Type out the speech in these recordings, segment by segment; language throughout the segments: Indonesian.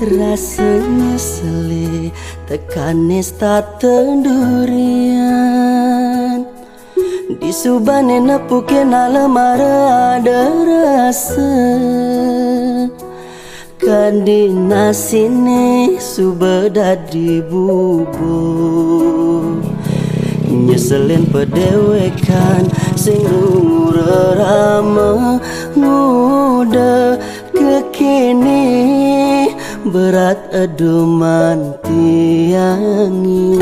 Rasanya seli tekanis tak tendurian di subane nepukin alemara ada rasa kandina sini subedadi bubur nyeselin pedewekan sing rama muda kekini berat aduman tiangi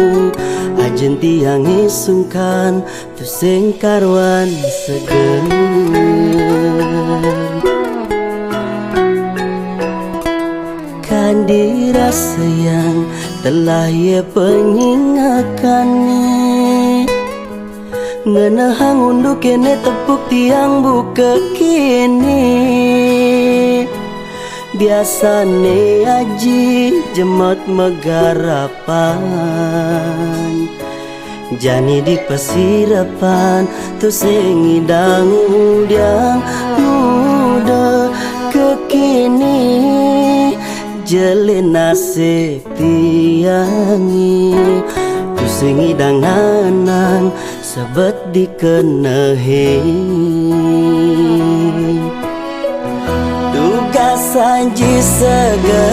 ajen tiangi sungkan tu sing karuan segen kan dirasa yang telah ia pengingatkan ngenahang unduk kene tepuk tiang buka kini biasane aji jemot megarapan jani di pesirapan tu sing idang udiang muda kekini jelin nasib tiangi tu sing idang nanang sebet dikenehi sanji segerongger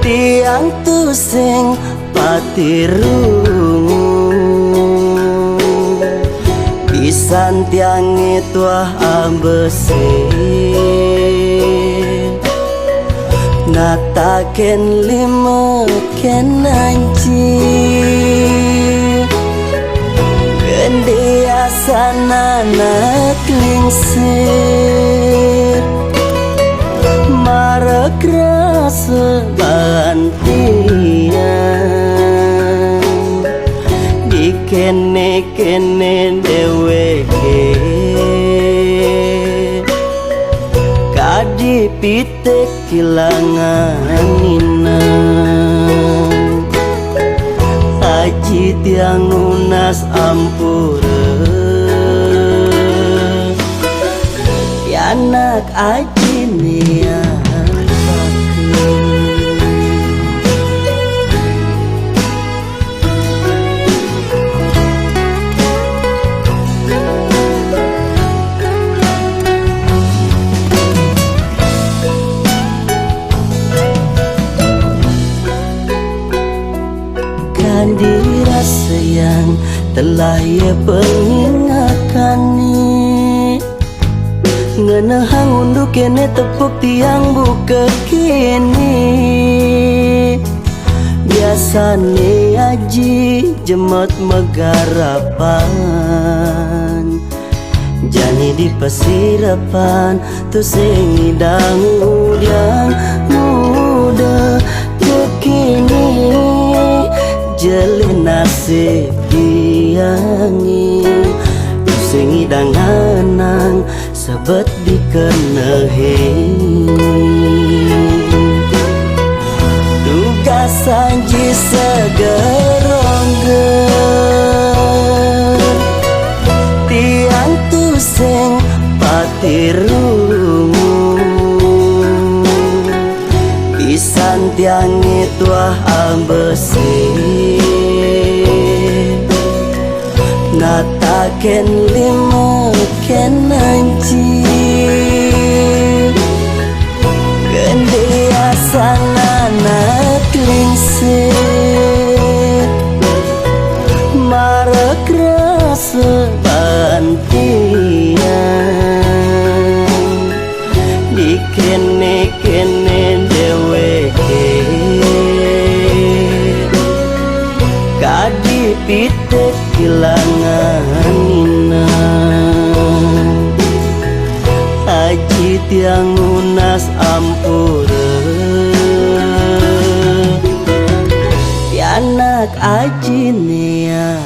tiang tu sing patirungu pisan tiang itu ambese nataken lima ken anji sana klingsir marek rasa bantian di kene deweke kadi pitek kilangan inang aji tiang unas ampura anak aji nian kan dirasa yang telah ia pengingatkan ngenahang unduk kene tepuk tiang buka kini biasane aji jemot megarapan jani di pesirapan tu sing idang udiang muda kekini jelin nasib tiangi tu sing idang anang sebet dikenehi duka sanji segerongger tiang tu sing patirungu pisan tiang itu ambese nataken lima ken anji gendia sana klingsir marek rasa bantian di kene deweke kadi pitek kilangan inang aji tiang unas ampura anak aji nian